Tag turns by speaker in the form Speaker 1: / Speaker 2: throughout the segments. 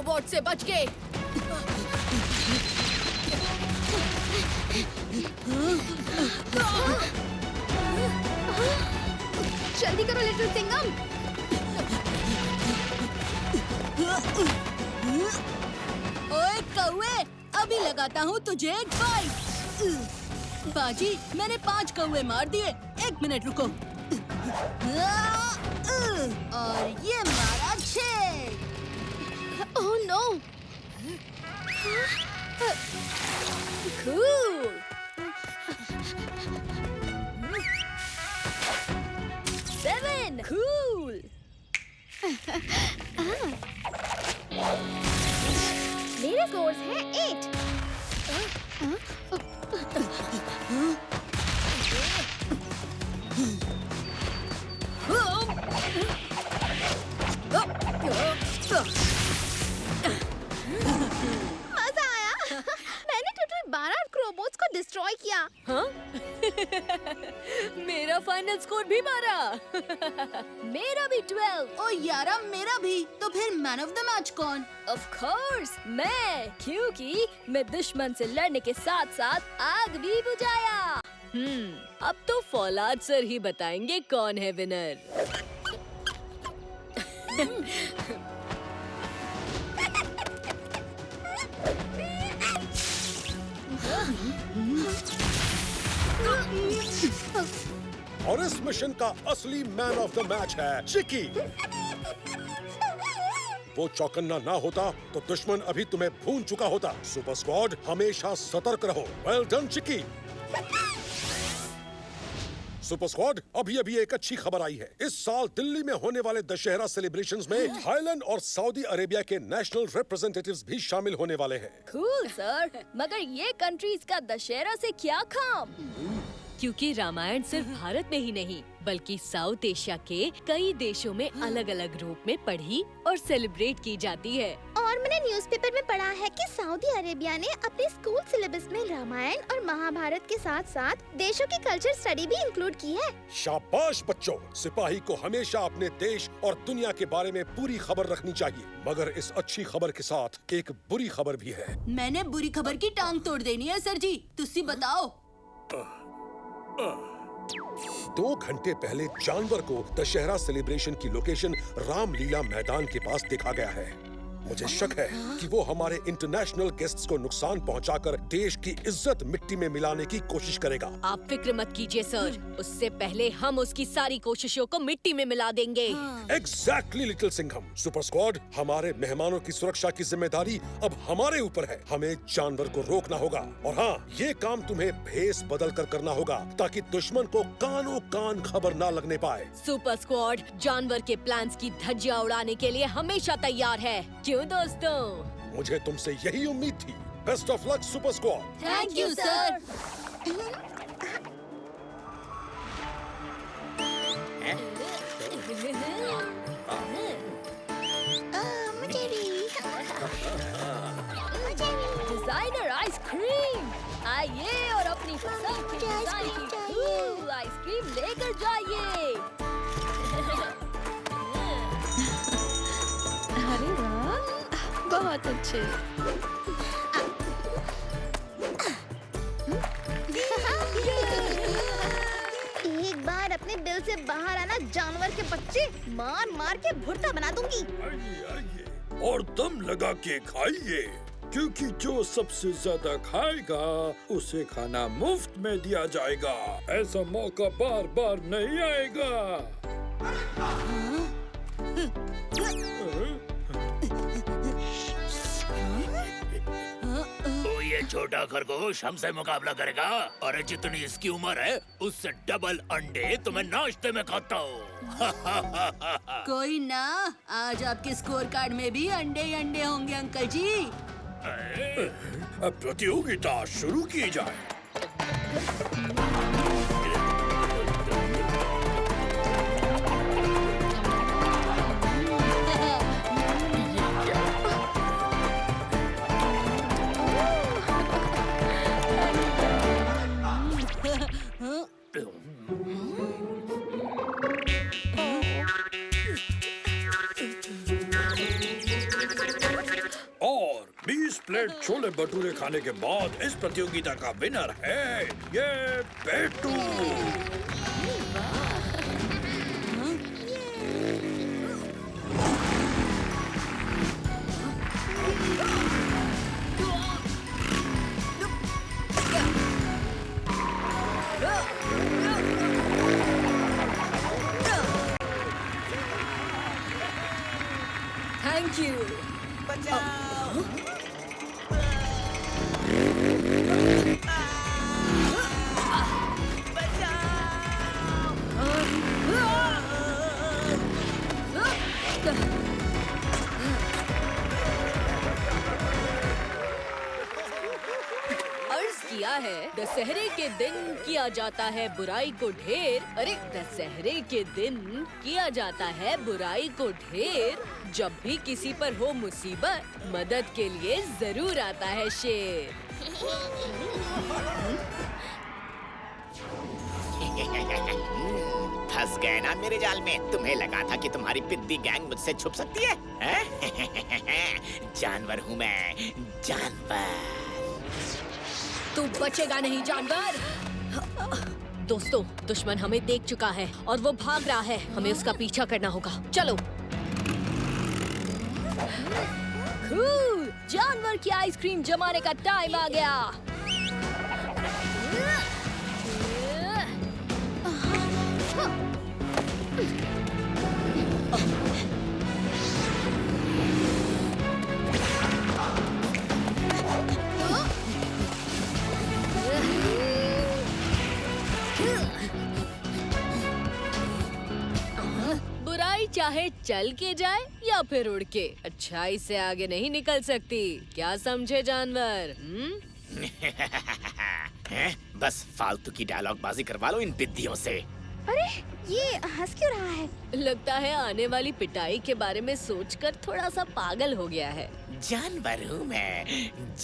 Speaker 1: Robot से बच के।
Speaker 2: जल्दी करो लिटिल सिंघम।
Speaker 1: ओए कौवे, अभी लगाता हूँ तुझे एक बाइट। बाजी, मैंने 5 कौवे मार दिए। 1 मिनट रुको। और ये मारा 6।
Speaker 2: Oh no.
Speaker 1: कूल। 7 कूल।
Speaker 2: मेरे स्कोर्स हैं 8। मजा आया। मैंने टोटल 12 रोबोट्स को डिस्ट्रॉय किया।
Speaker 1: हाँ? मेरा फाइनल स्कोर भी 12। मेरा भी 12। ओ यारा, मेरा भी। तो फिर मैन ऑफ द मैच कौन? ऑफ कोर्स मैं, क्योंकि मैं दुश्मन से लड़ने के साथ साथ आग भी बुझाया। अब तो फौलाद सर ही बताएंगे कौन है विनर।
Speaker 3: और इस मिशन का असली मैन ऑफ द मैच है चिकी। वो चौकन्ना ना होता तो दुश्मन अभी तुम्हें भून चुका होता। सुपर स्क्वाड, हमेशा सतर्क रहो। वेल डन चिकी। सुपर स्क्वाड, अभी एक अच्छी खबर आई है। इस साल दिल्ली में होने वाले दशहरा सेलिब्रेशंस में थाईलैंड और सऊदी अरेबिया के नेशनल रिप्रेजेंटेटिव्स भी शामिल होने वाले हैं।
Speaker 1: कूल सर, मगर ये कंट्रीज का दशहरा से क्या काम? क्योंकि रामायण सिर्फ भारत में ही नहीं बल्कि साउथ एशिया के कई देशों में अलग अलग रूप में पढ़ी और सेलिब्रेट की जाती है।
Speaker 2: और मैंने न्यूज़पेपर में पढ़ा है कि सऊदी अरेबिया ने अपने स्कूल सिलेबस में रामायण और महाभारत के साथ साथ देशों की कल्चर स्टडी भी इंक्लूड की है।
Speaker 3: शाबाश बच्चों, सिपाही को हमेशा अपने देश और दुनिया के बारे में पूरी खबर रखनी चाहिए। मगर इस अच्छी खबर के साथ एक बुरी खबर भी है।
Speaker 1: मैंने बुरी खबर की टांग तोड़ देनी है सर जी, तुसी बताओ।
Speaker 3: 2 घंटे पहले जानवर को दशहरा सेलिब्रेशन की लोकेशन रामलीला मैदान के पास देखा गया है। मुझे शक है कि वो हमारे इंटरनेशनल गेस्ट्स को नुकसान पहुंचाकर देश की इज्जत मिट्टी में मिलाने की कोशिश करेगा।
Speaker 1: आप फिक्र मत कीजिए सर, उससे पहले हम उसकी सारी कोशिशों को मिट्टी में मिला देंगे।
Speaker 3: Exactly little Singham. Super squad, हमारे मेहमानों की सुरक्षा की जिम्मेदारी अब हमारे ऊपर है। हमें जानवर को रोकना होगा। और हाँ, ये काम तुम्हें भेस बदल कर करना होगा ताकि दुश्मन को कानों कान खबर ना लगने पाए।
Speaker 1: सुपर स्क्वाड जानवर के प्लान्स की धज्जियां उड़ाने के लिए हमेशा तैयार है। क्यों दोस्तों?
Speaker 3: मुझे तुमसे यही उम्मीद थी। Best of luck super squad.
Speaker 1: Thank you sir.
Speaker 2: मुझे भी।
Speaker 1: डिजाइनर आइसक्रीम, आइए और अपनी पसंद की
Speaker 2: मुझे
Speaker 1: डिजाइन
Speaker 2: आइसक्रीम
Speaker 1: की
Speaker 2: चाहिए।
Speaker 1: कूल आइसक्रीम लेकर जाइए।
Speaker 4: अरे वाह, बहुत अच्छे।
Speaker 2: एक बार अपने दिल से बाहर आना जानवर के बच्चे, मार मार के भुट्टा बना दूंगी।
Speaker 5: आइए और दम लगा के खाइए, क्योंकि जो सबसे ज्यादा खाएगा उसे खाना मुफ्त में दिया जाएगा। ऐसा मौका बार बार नहीं आएगा।
Speaker 6: तो ये छोटा खरगोश हमसे मुकाबला करेगा और जितनी इसकी उम्र है उससे डबल अंडे तुम्हें नाश्ते में खाता हूँ।
Speaker 1: कोई ना, आज आपके स्कोर कार्ड में भी अंडे ही अंडे होंगे अंकल जी।
Speaker 5: अब प्रतियोगिता शुरू की जाए। प्लेट छोले भटूरे खाने के बाद इस प्रतियोगिता का विनर है ये पेटू।
Speaker 1: Thank you. अर्ज किया है दशहरे के दिन किया जाता है बुराई को ढेर। अरे दशहरे के दिन किया जाता है बुराई को ढेर। जब भी किसी पर हो मुसीबत मदद के लिए जरूर आता है शेर।
Speaker 6: फंस गए ना मेरे जाल में। तुम्हें लगा था कि तुम्हारी पिद्दी गैंग मुझसे छुप सकती है, हैं? जानवर हूँ मैं, जानवर।
Speaker 1: तू बचेगा नहीं जानवर। दोस्तों, दुश्मन हमें देख चुका है और वो भाग रहा है। हमें उसका पीछा करना होगा। चलो। जानवर की आइसक्रीम जमाने का टाइम आ गया। बुराई चाहे चल के जाए या फिर उड़ के, अच्छाई से आगे नहीं निकल सकती। क्या समझे जानवर?
Speaker 6: बस फालतू की डायलॉग बाजी करवा लो इन पिद्दियों से।
Speaker 2: अरे ये हंस क्यों रहा है?
Speaker 1: लगता है आने वाली पिटाई के बारे में सोचकर थोड़ा सा पागल हो गया है।
Speaker 6: जानवर हूँ मैं,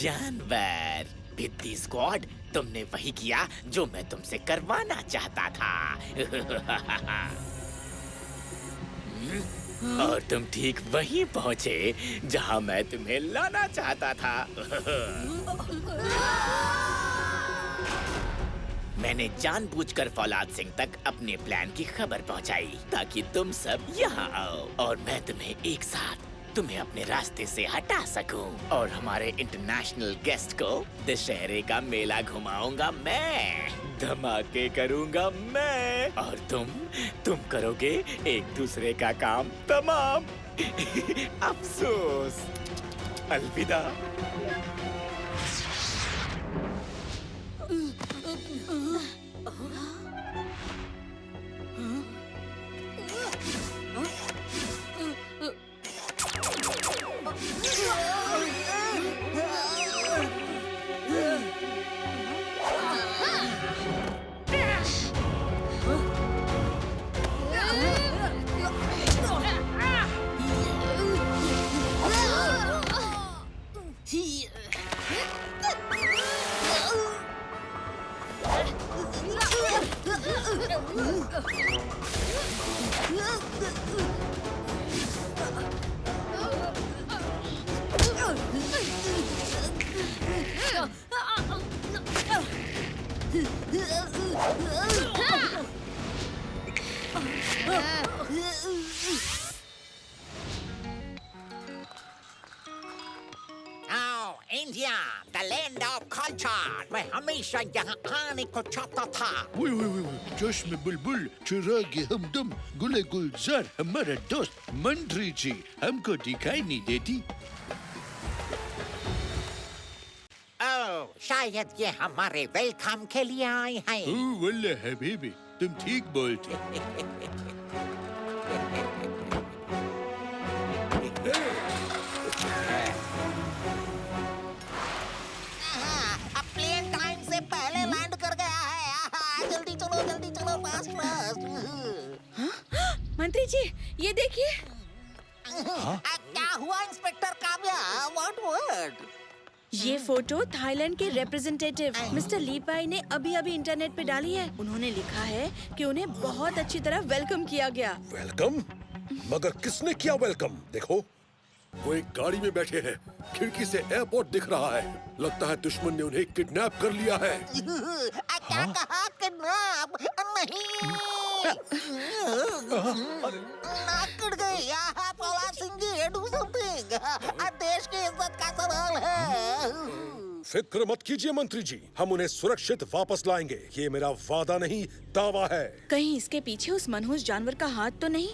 Speaker 6: जानवर। पिद्दी स्क्वाड, तुमने वही किया जो मैं तुमसे करवाना चाहता था। और तुम ठीक वहीं पहुँचे जहाँ मैं तुम्हें लाना चाहता था। मैंने जानबूझकर फौलाद सिंह तक अपने प्लान की खबर पहुंचाई ताकि तुम सब यहाँ आओ और मैं तुम्हें एक साथ तुम्हें अपने रास्ते से हटा सकूं और हमारे इंटरनेशनल गेस्ट को दशहरे का मेला घुमाऊंगा मैं, धमाके करूंगा मैं और तुम करोगे एक दूसरे का काम तमाम। अफसोस, अलविदा।
Speaker 7: India, the land of culture. मैं हमेशा यहाँ आने को चाहता था।
Speaker 8: चश्मे बुलबुल, चिराग हमदम, गुले गुलजार हमारा दोस्त मंत्री जी हमको दिखाई नहीं देती।
Speaker 7: ओह, शायद ये हमारे वेलकम के लिए आए हैं।
Speaker 8: ओह वल्ला हबीबी, तुम ठीक बोलते।
Speaker 7: प्लेन टाइम से पहले लैंड कर गया है। जल्दी चलो फास्ट फास्ट।
Speaker 4: मंत्री जी, ये देखिए।
Speaker 7: क्या हुआ इंस्पेक्टर काव्या? What word?
Speaker 4: ये फोटो थाईलैंड के रिप्रेजेंटेटिव मिस्टर ली पाई ने अभी इंटरनेट पे डाली है। उन्होंने लिखा है कि उन्हें बहुत अच्छी तरह वेलकम किया गया।
Speaker 3: वेलकम? मगर किसने किया वेलकम? देखो, वो एक गाड़ी में बैठे हैं। खिड़की से एयरपोर्ट दिख रहा है। लगता है दुश्मन ने उन्हें किडनैप कर लिया है।
Speaker 7: क्या कहा किडनैप? नहीं नाक कट गई। फौलाद सिंह जी, डू समथिंग। देश की इज्जत का सवाल है।
Speaker 3: फिक्र मत कीजिए मंत्री जी, हम उन्हें सुरक्षित वापस लाएंगे। ये मेरा वादा नहीं, दावा है।
Speaker 4: कहीं इसके पीछे उस मनहूस जानवर का हाथ तो नहीं?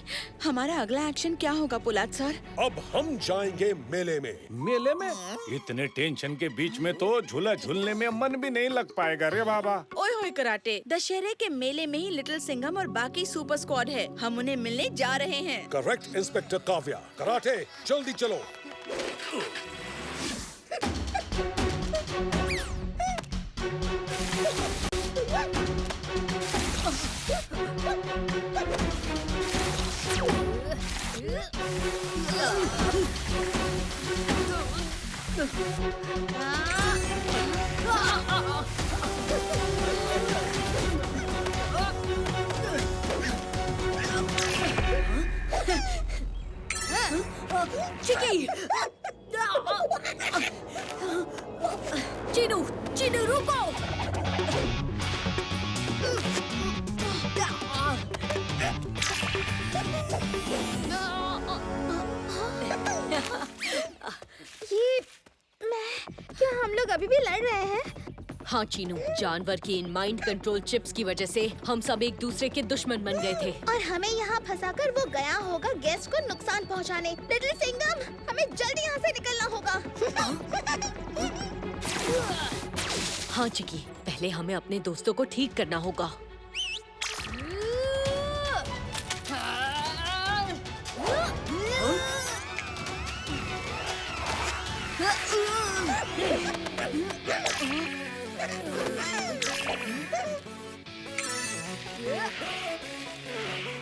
Speaker 4: हमारा अगला एक्शन क्या होगा पोलाद सर?
Speaker 3: अब हम जाएंगे मेले में।
Speaker 9: मेले में? इतने टेंशन के बीच में तो झूला झूलने में मन भी नहीं लग पाएगा रे बाबा।
Speaker 4: ओए होए कराटे, दशहरे के मेले में ही लिटिल सिंघम और बाकी सुपर स्क्वाड है। हम उन्हें मिलने जा रहे हैं।
Speaker 3: Correct inspector Kavya. कराटे, जल्दी चलो।
Speaker 1: चिकी! चीनू, चीनू रुको!
Speaker 2: ये क्या हम लोग अभी भी लड़ रहे हैं?
Speaker 1: हाँ चीनू, जानवर की इन माइंड कंट्रोल चिप्स की वजह से हम सब एक दूसरे के दुश्मन बन गए थे।
Speaker 2: और हमें यहाँ फंसाकर वो गया होगा गेस्ट को नुकसान पहुँचाने। लिटिल सिंघम, हमें जल्दी यहाँ से निकलना होगा।
Speaker 1: हाँ चिकी, पहले हमें अपने दोस्तों को ठीक करना होगा।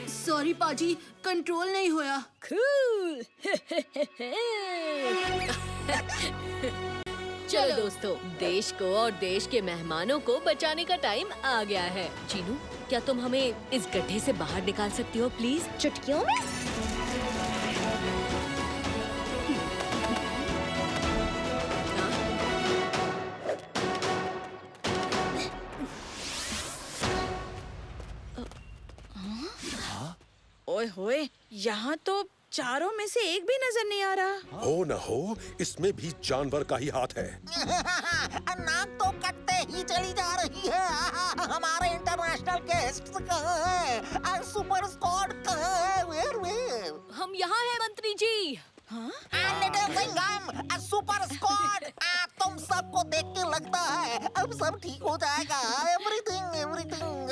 Speaker 10: सॉरी पाजी, कंट्रोल नहीं होया।
Speaker 1: कूल। चलो दोस्तों, देश को और देश के मेहमानों को बचाने का टाइम आ गया है। चीनू, क्या तुम हमें इस गड्ढे से बाहर निकाल सकती हो प्लीज?
Speaker 2: चुटकियों में?
Speaker 4: ओए होए, यहाँ तो चारों में से एक भी नजर नहीं आ रहा।
Speaker 3: हो न हो, इसमें भी जानवर का ही हाथ है।
Speaker 7: नाक तो कटते ही चली जा रही है। हमारे इंटरनेशनल गेस्ट कहाँ हैं? सुपर स्क्वाड कहाँ है? Where?
Speaker 1: हम यहाँ हैं मंत्री जी।
Speaker 4: हाँ?
Speaker 7: लिटिल सिंघम, सुपर स्क्वाड, तुम सबको देख के लगता है अब सब ठीक हो जाएगा। एवरीथिंग।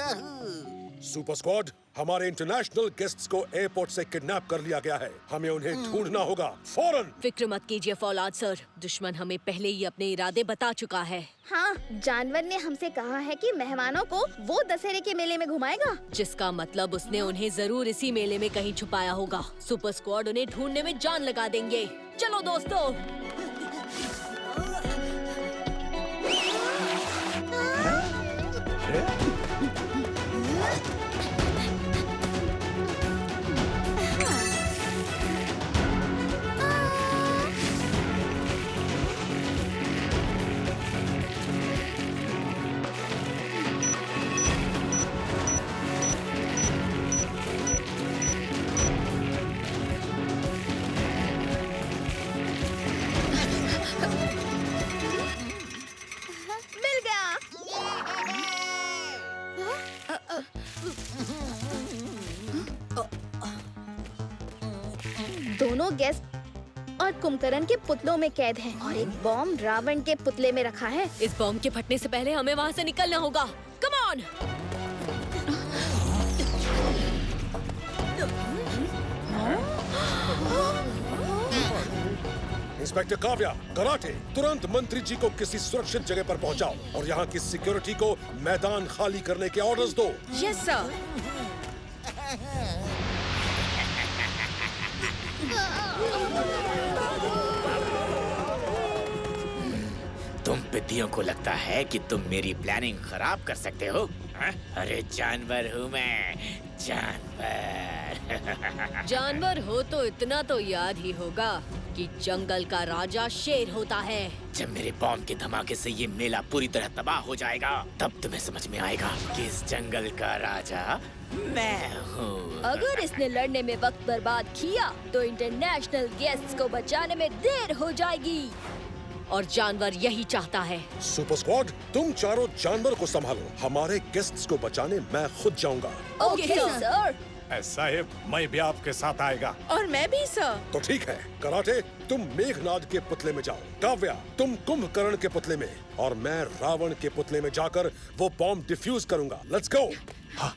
Speaker 3: सुपर स्क्वाड, हमारे इंटरनेशनल गेस्ट्स को एयरपोर्ट से किडनैप कर लिया गया है। हमें उन्हें ढूंढना होगा फौरन।
Speaker 1: फिक्र मत कीजिए फौलाद सर, दुश्मन हमें पहले ही अपने इरादे बता चुका है।
Speaker 2: हाँ, जानवर ने हमसे कहा है कि मेहमानों को वो दशहरे के मेले में घुमाएगा।
Speaker 1: जिसका मतलब उसने उन्हें जरूर इसी मेले में कहीं छुपाया होगा। सुपर स्क्वाड उन्हें ढूंढने में जान लगा देंगे। चलो दोस्तों।
Speaker 2: मिल गया। दोनों गेस्ट और कुंभकर्ण के पुतलों में कैद हैं और एक बॉम्ब रावण के पुतले में रखा है।
Speaker 1: इस बॉम्ब के फटने से पहले हमें वहाँ से निकलना होगा। Come on.
Speaker 3: Inspector Kavya, karate, तुरंत मंत्री जी को किसी सुरक्षित जगह पर पहुंचाओ और यहाँ की सिक्योरिटी को मैदान खाली करने के ऑर्डर्स दो।
Speaker 4: Yes sir.
Speaker 6: तुम पिद्दियों को लगता है कि तुम मेरी प्लानिंग खराब कर सकते हो? हा? अरे जानवर हूँ मैं, जानवर।
Speaker 1: जानवर हो तो इतना तो याद ही होगा कि जंगल का राजा शेर होता है।
Speaker 6: जब मेरे बॉम्ब के धमाके से ये मेला पूरी तरह तबाह हो जाएगा, तब तुम्हें समझ में आएगा कि इस जंगल का राजा मैं हूँ।
Speaker 1: अगर इसने लड़ने में वक्त बर्बाद किया तो इंटरनेशनल गेस्ट्स को बचाने में देर हो जाएगी और जानवर यही चाहता है।
Speaker 3: सुपर स्क्वाड, तुम चारों जानवर को संभालो, हमारे गेस्ट्स को बचाने मैं खुद जाऊंगा।
Speaker 1: Okay sir.
Speaker 9: साहिब, मैं भी आपके साथ आएगा।
Speaker 4: और मैं भी सर।
Speaker 3: तो ठीक है, कराटे तुम मेघनाद के पुतले में जाओ, काव्या तुम कुंभकर्ण के पुतले में, और मैं रावण के पुतले में जाकर वो बॉम्ब डिफ्यूज करूंगा। Let's go. हाँ।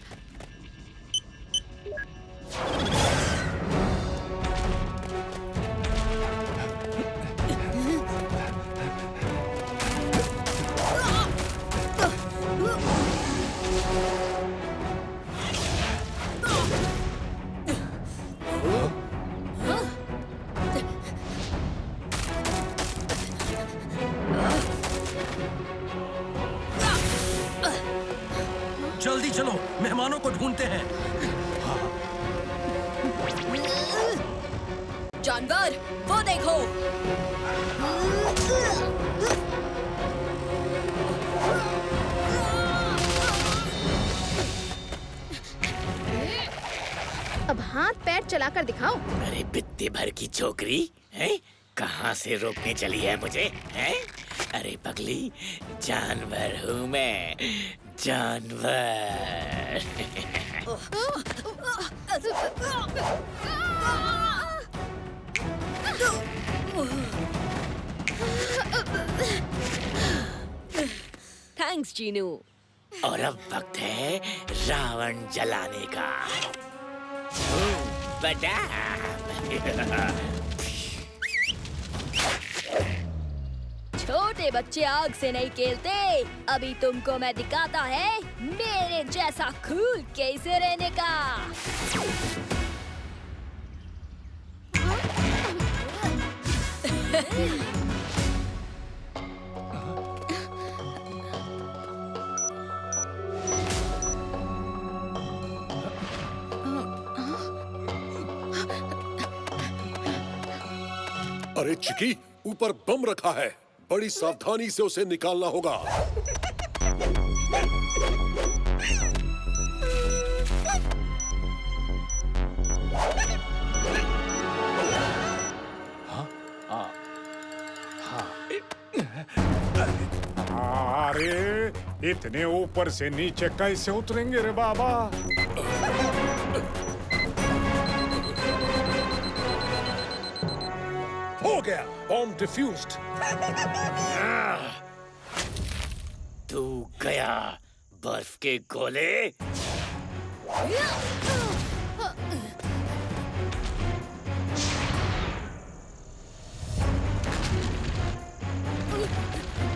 Speaker 11: जल्दी चलो, मेहमानों को ढूंढते हैं।
Speaker 1: जानवर, वो देखो।
Speaker 2: अब हाथ पैर चलाकर दिखाओ।
Speaker 6: अरे बित्ते भर की छोकरी है, कहाँ से रोकने चली है मुझे है? अरे पगली, जानवर हूँ मैं, जानवर।
Speaker 1: थैंक्स चीनू।
Speaker 6: और अब वक्त है रावण जलाने का।
Speaker 1: छोटे बच्चे आग से नहीं खेलते। अभी तुमको मैं दिखाता है मेरे जैसा कूल कैसे रहने का।
Speaker 3: अरे चिकी, ऊपर बम रखा है, बड़ी सावधानी से उसे निकालना होगा।
Speaker 9: अरे इतने ऊपर से नीचे कैसे उतरेंगे रे बाबा?
Speaker 3: हो गया, बॉम्ब डिफ्यूज्ड।
Speaker 6: तू गया बर्फ के गोले।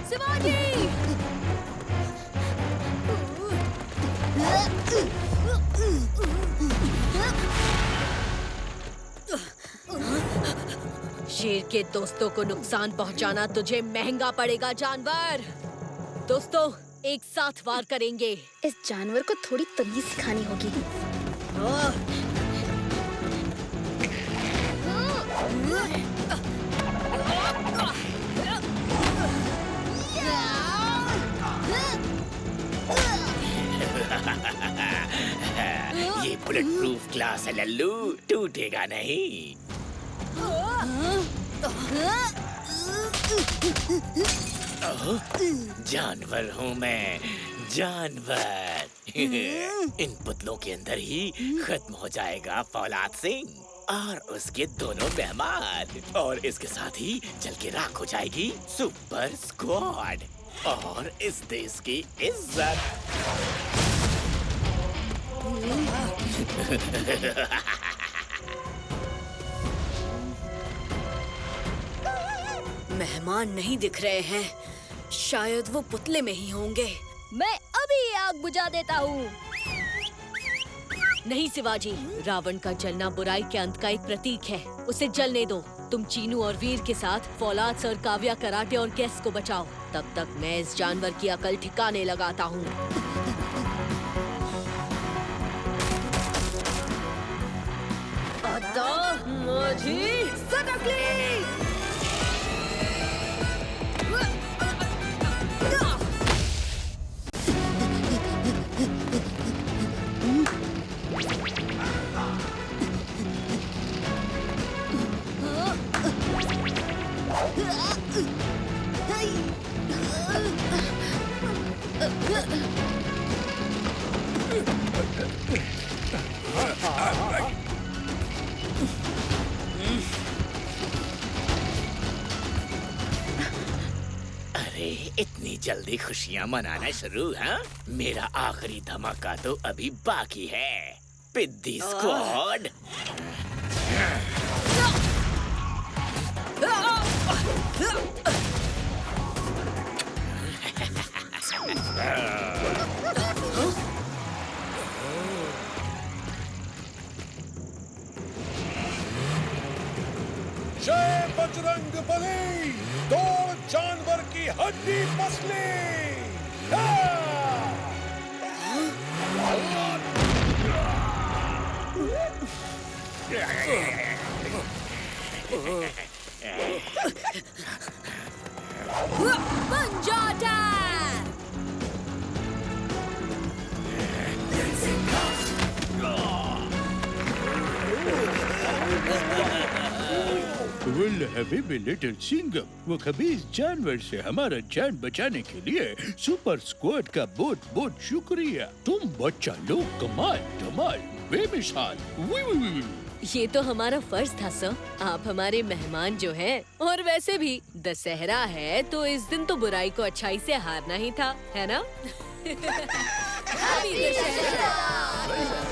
Speaker 1: शिवाजी! शेर के दोस्तों को नुकसान पहुंचाना तुझे महंगा पड़ेगा जानवर। दोस्तों एक साथ वार करेंगे।
Speaker 2: इस जानवर को थोड़ी तमीज सिखानी होगी।
Speaker 6: ये बुलेट प्रूफ ग्लास है लल्लू, टूटेगा नहीं। जानवर हूँ मैं, जानवर। इन पुतलों के अंदर ही खत्म हो जाएगा फौलाद सिंह और उसके दोनों मेहमान, और इसके साथ ही जल के राख हो जाएगी सुपर स्क्वाड और इस देश की इज्जत।
Speaker 1: मेहमान नहीं दिख रहे हैं, शायद वो पुतले में ही होंगे। मैं अभी आग बुझा देता हूँ। नहीं शिवाजी, रावण का जलना बुराई के अंत का एक प्रतीक है, उसे जलने दो। तुम चीनू और वीर के साथ फौलाद सर, काव्या, कराटे और गेस को बचाओ। तब तक मैं इस जानवर की अकल ठिकाने लगाता हूँ। माझी सटकली।
Speaker 6: अरे इतनी जल्दी खुशियाँ मनाना शुरू, हाँ? मेरा आखिरी धमाका तो अभी बाकी है। पिद्दी स्क्वाड।
Speaker 3: जय बजरंग बली, दो जानवर की हड्डी पसली।
Speaker 1: पंजाटा।
Speaker 8: Well, हबीबी लिटिल सिंगम, वो खबीज जानवर से हमारा जान बचाने के लिए सुपर स्क्वाड का बहुत बहुत शुक्रिया। तुम बच्चा लोग कमाल धमाल बेमिसाल।
Speaker 1: ये तो हमारा फर्ज था सर। आप हमारे मेहमान जो हैं, और वैसे भी दशहरा है तो इस दिन तो बुराई को अच्छाई से हारना ही था, है ना? हैप्पी दशहरा।